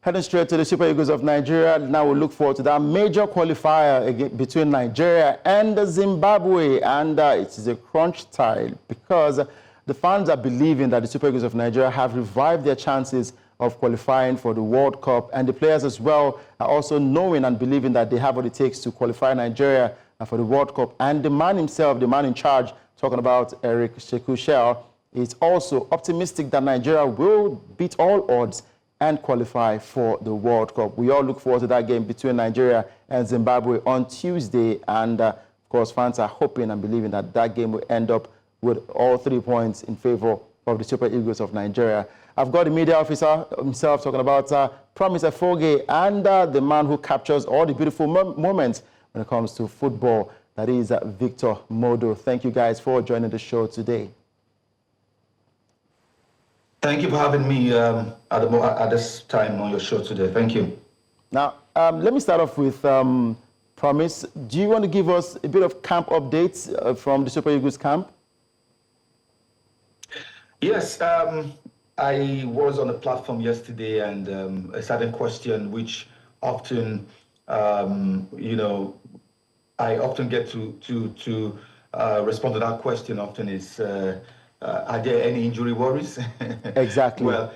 Heading straight to the Super Eagles of Nigeria. Now we look forward to that major qualifier between Nigeria and Zimbabwe. And it is a crunch time because the fans are believing that the Super Eagles of Nigeria have revived their chances of qualifying for the World Cup. And the players as well are also knowing and believing that they have what it takes to qualify Nigeria for the World Cup. And the man himself, the man in charge, talking about Eric Shekushel, is also optimistic that Nigeria will beat all odds and qualify for the World Cup. We all look forward to that game between Nigeria and Zimbabwe on Tuesday. And of course, fans are hoping and believing that that game will end up with all 3 points in favor of the Super Eagles of Nigeria. I've got the media officer himself talking about Promise Afoge and the man who captures all the beautiful moments when it comes to football. That is Victor Modo. Thank you guys for joining the show today. Thank you for having me at this time on your show today. Thank you. Now, let me start off with Promise. Do you want to give us a bit of camp updates from the Super Eagles camp? Yes, I was on the platform yesterday, and a certain question which often, I often get to respond to that question often is, are there any injury worries? Exactly. Well,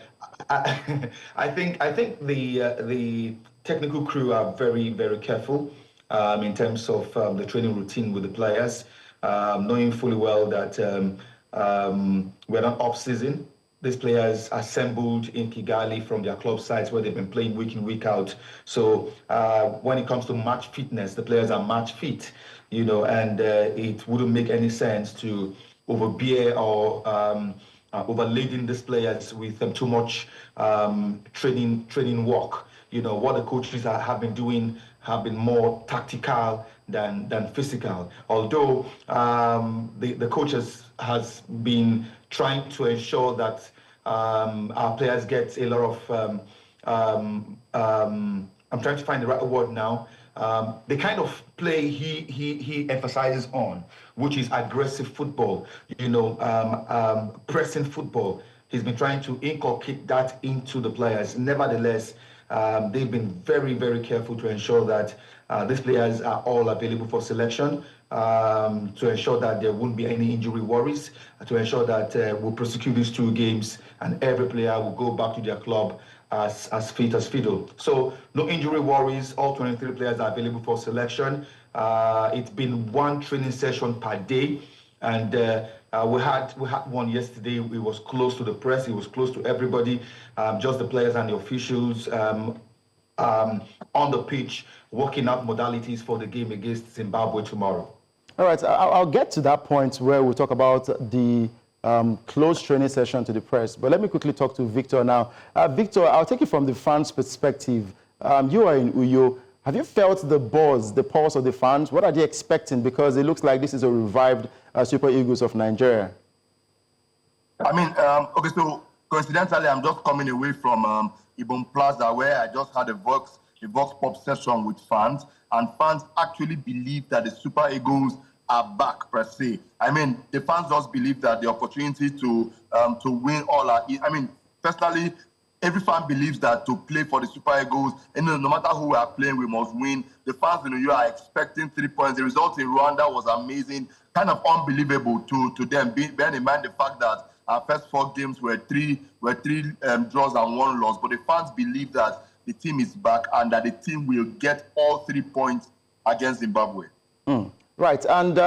I think the technical crew are very, very careful in terms of the training routine with the players, knowing fully well that we're not off season. These players assembled in Kigali from their club sites where they've been playing week in, week out. So when it comes to match fitness, the players are match fit, and it wouldn't make any sense to overbear or overladen these players with too much training work. What the coaches have been doing have been more tactical than physical. Although the coaches has been trying to ensure that our players get a lot of I'm trying to find the right word now. The kind of play he emphasizes on, which is aggressive football, pressing football. He's been trying to inculcate that into the players. Nevertheless, they've been very, very careful to ensure that these players are all available for selection, to ensure that there won't be any injury worries, to ensure that we'll prosecute these 2 games and every player will go back to their club as fit as fiddle. So no injury worries. All 23 players are available for selection. It's been 1 training session per day, and we had one yesterday. It was close to the press. It was close to everybody, just the players and the officials on the pitch, working out modalities for the game against Zimbabwe tomorrow. All right, I'll get to that point where we'll talk about the close training session to the press. But let me quickly talk to Victor now. Victor, I'll take it from the fans' perspective. You are in Uyo. Have you felt the buzz, the pulse of the fans? What are they expecting? Because it looks like this is a revived Super Eagles of Nigeria. I mean, okay, so coincidentally, I'm just coming away from Ibom Plaza, where I just had a Vox Pop session with fans, and fans actually believe that the Super Eagles are back per se. I mean, the fans just believe that the opportunity to win all our. I mean, personally, every fan believes that to play for the Super Eagles, and no matter who we are playing, we must win. The fans in you are expecting 3 points. The result in Rwanda was amazing, kind of unbelievable to them. Bearing in mind the fact that our first 4 games were three draws and 1 loss, but the fans believe that the team is back and that the team will get all 3 points against Zimbabwe. Right, and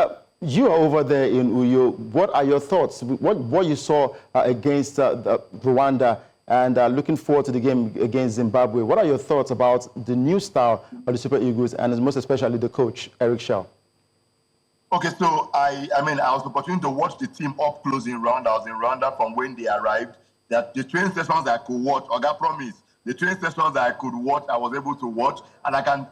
you are over there in Uyo. What are your thoughts? What you saw against Rwanda, and looking forward to the game against Zimbabwe? What are your thoughts about the new style of the Super Eagles, and most especially the coach, Eric Shell? Okay, so I was opportunity to watch the team up close in Rwanda. I was in Rwanda from when they arrived. That the training sessions I could watch, Oga Promise, the training sessions that I could watch, I was able to watch, and I can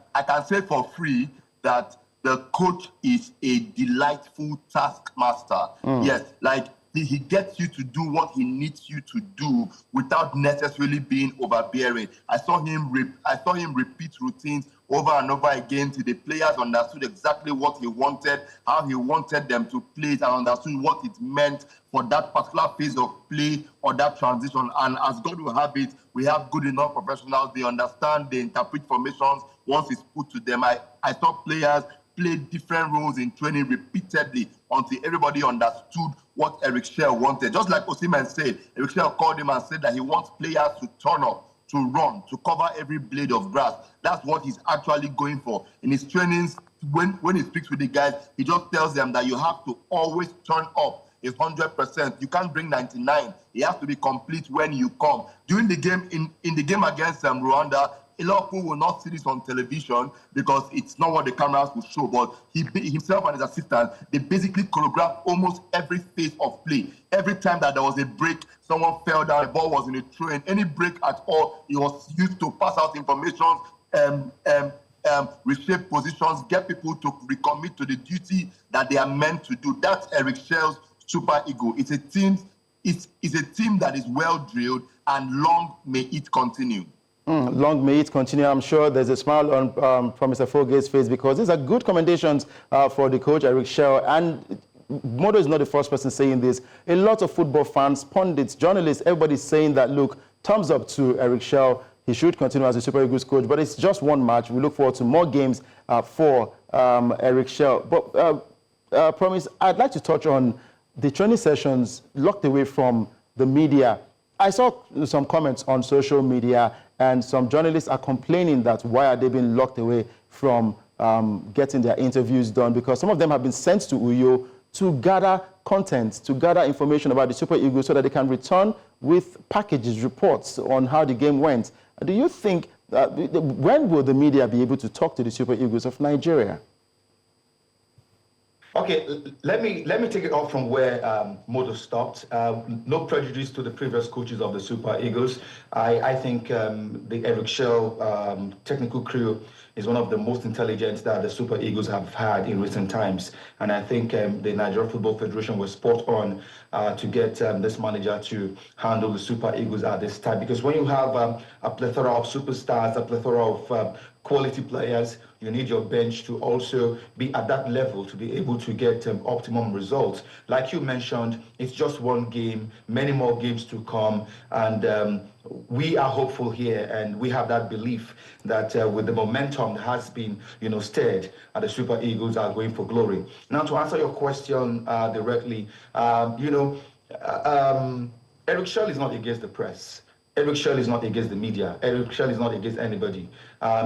say for free that the coach is a delightful taskmaster. Yes, like he gets you to do what he needs you to do without necessarily being overbearing. I saw him repeat routines over and over again till the players understood exactly what he wanted, how he wanted them to play it, and understood what it meant for that particular phase of play or that transition. And as God will have it, we have good enough professionals. They understand, they interpret formations once it's put to them. I saw players play different roles in training repeatedly until everybody understood what Eric Schell wanted. Just like Osimhen said, Eric Schell called him and said that he wants players to turn up, to run, to cover every blade of grass. That's what he's actually going for. In his trainings, when he speaks with the guys, he just tells them that you have to always turn up 100%. You can't bring 99. It has to be complete when you come. During the game, in the game against Rwanda, a lot of people will not see this on television because it's not what the cameras will show, but he himself and his assistant, they basically choreographed almost every phase of play. Every time that there was a break, someone fell down, the ball was in a train, any break at all, he was used to pass out information, reshape positions, get people to recommit to the duty that they are meant to do. That's Eric Schell's super ego. It's a team that is well drilled, and long may it continue. Long may it continue. I'm sure there's a smile on from Mr. Fogate's face, because these are good commendations for the coach, Eric Schell. And Modo is not the first person saying this. A lot of football fans, pundits, journalists, everybody's saying that, look, thumbs up to Eric Schell. He should continue as a Super Eagles coach, but it's just one match. We look forward to more games for Eric Schell. But Promise, I'd like to touch on the training sessions locked away from the media. I saw some comments on social media, and some journalists are complaining that why are they being locked away from getting their interviews done, because some of them have been sent to Uyo to gather content, to gather information about the Super Eagles so that they can return with packages, reports on how the game went. Do you think, when will the media be able to talk to the Super Eagles of Nigeria? Okay, let me take it off from where Modo stopped. No prejudice to the previous coaches of the Super Eagles. I think the Eric Schell technical crew is one of the most intelligent that the Super Eagles have had in recent times. And I think the Nigeria Football Federation was spot on to get this manager to handle the Super Eagles at this time. Because when you have a plethora of superstars, a plethora of quality players, you need your bench to also be at that level to be able to get optimum results. Like you mentioned, it's just one game, many more games to come, and we are hopeful here, and we have that belief that with the momentum that has been, stirred, the Super Eagles are going for glory. Now, to answer your question directly, Eric Schell is not against the press. Eric Schell is not against the media. Eric Schell is not against anybody.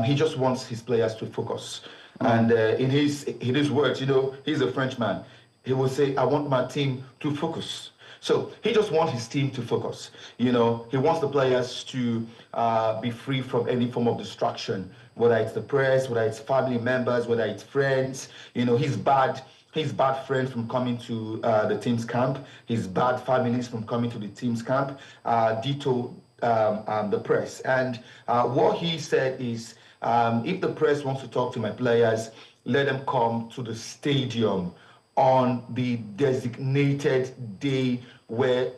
He just wants his players to focus. And in his words, he's a Frenchman. He will say, I want my team to focus. So he just wants his team to focus. He wants the players to be free from any form of distraction, whether it's the press, whether it's family members, whether it's friends. He's bad friends from coming to the team's camp. His bad families from coming to the team's camp. Ditto the press. And what he said is, if the press wants to talk to my players, let them come to the stadium on the designated day where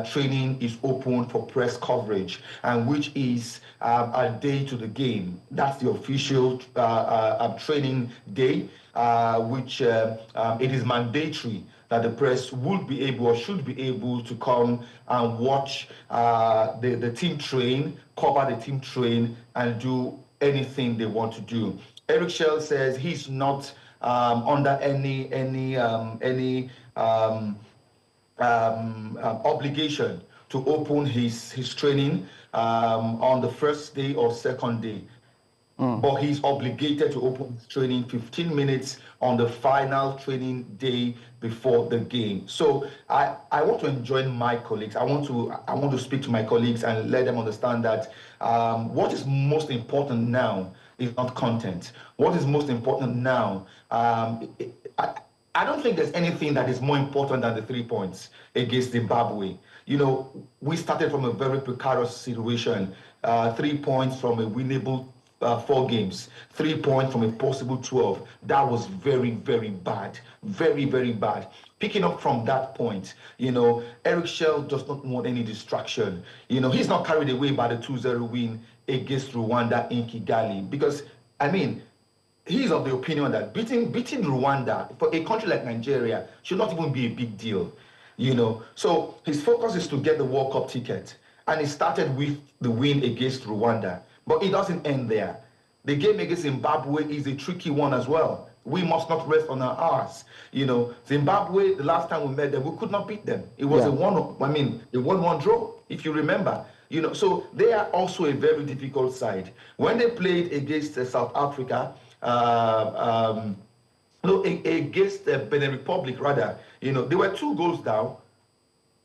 training is open for press coverage, and which is a day to the game. That's the official training day, which it is mandatory that the press would be able or should be able to come and watch the team train, cover the team train, and do anything they want to do. Eric Schell says he's not under any obligation to open his training on the first day or second day. But he's obligated to open his training 15 minutes on the final training day before the game. So I want to enjoin my colleagues. I want to speak to my colleagues and let them understand that what is most important now is not content. What is most important now, I don't think there's anything that is more important than the 3 points against Zimbabwe. We started from a very precarious situation, 3 points from a winnable 4 games, 3 points from a possible 12. That was very, very bad. Very, very bad. Picking up from that point, Eric Schell does not want any distraction. He's not carried away by the 2-0 win against Rwanda in Kigali because, he's of the opinion that beating Rwanda for a country like Nigeria should not even be a big deal. So his focus is to get the World Cup ticket. And it started with the win against Rwanda. But it doesn't end there. The game against Zimbabwe is a tricky one as well. We must not rest on our arse. Zimbabwe, the last time we met them, we could not beat them. It was a 1-1 draw, if you remember. So they are also a very difficult side. When they played against South Africa, against the Benin Republic, rather, they were 2 goals down.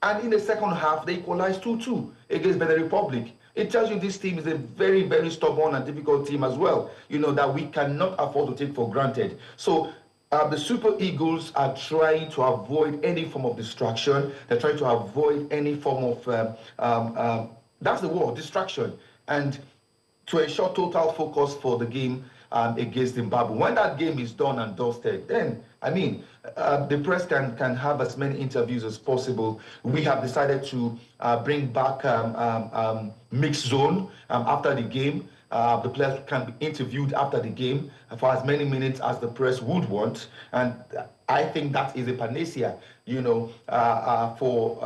And in the second half, they equalized 2-2 against Benin Republic. It tells you this team is a very, very stubborn and difficult team as well, that we cannot afford to take for granted. So the Super Eagles are trying to avoid any form of distraction. They're trying to avoid any form of, that's the word, distraction. And to ensure total focus for the game against Zimbabwe. When that game is done and dusted, then, the press can have as many interviews as possible. We have decided to bring back mixed zone after the game. The players can be interviewed after the game for as many minutes as the press would want. And I think that is a panacea, for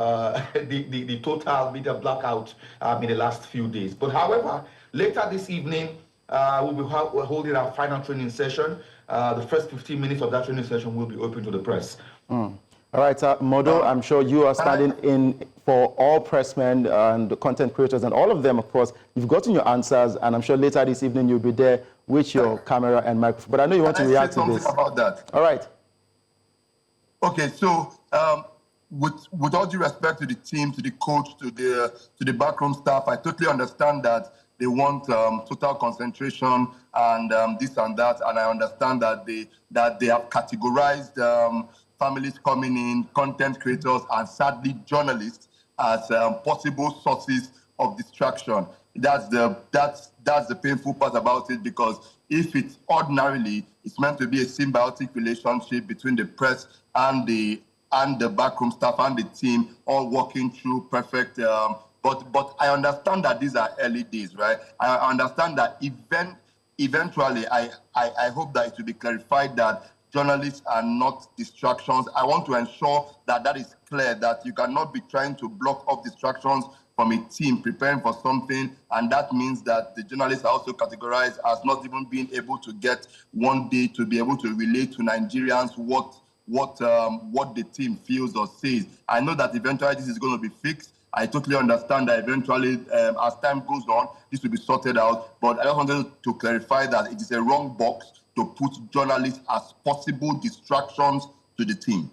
the total media blackout in the last few days. But however, later this evening, we'll be holding our final training session. The first 15 minutes of that training session will be open to the press. All right, Modo, I'm sure you are standing in for all pressmen and the content creators and all of them, of course. You've gotten your answers, and I'm sure later this evening you'll be there with your camera and microphone. But I know you want to react to this. About that. All right. Okay, so with all due respect to the team, to the coach, to the backroom staff, I totally understand that they want total concentration and this and that, and I understand that they have categorized families coming in, content creators, and sadly journalists as possible sources of distraction. That's the painful part about it, because if it's ordinarily, it's meant to be a symbiotic relationship between the press and the backroom staff and the team, all working through perfect. But I understand that these are early days, right? I understand that eventually, I hope that it will be clarified that journalists are not distractions. I want to ensure that is clear, that you cannot be trying to block off distractions from a team preparing for something, and that means that the journalists are also categorized as not even being able to get one day to be able to relate to Nigerians what the team feels or says. I know that eventually this is going to be fixed. I totally understand that eventually, as time goes on, this will be sorted out. But I just wanted to clarify that it is a wrong box to put journalists as possible distractions to the team.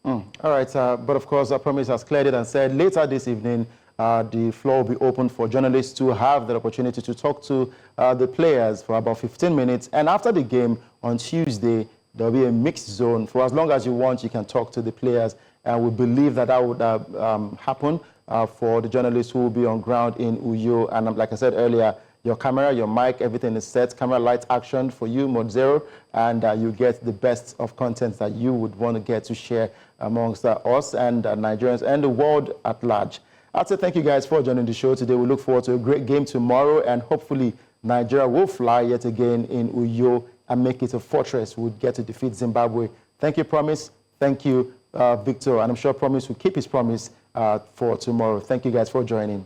All right, but of course, I promise has cleared it and said later this evening, the floor will be open for journalists to have the opportunity to talk to the players for about 15 minutes. And after the game on Tuesday, there'll be a mixed zone. For as long as you want, you can talk to the players. And we believe that would happen for the journalists who will be on ground in Uyo. And like I said earlier, your camera, your mic, everything is set. Camera, light, action for you, Mode Zero. And you get the best of content that you would want to get to share amongst us and Nigerians and the world at large. I'd say thank you guys for joining the show today. We look forward to a great game tomorrow, and hopefully Nigeria will fly yet again in Uyo and make it a fortress. We'll get to defeat Zimbabwe. Thank you, Promise. Thank you, Victor. And I'm sure Promise will keep his promise for tomorrow. Thank you guys for joining.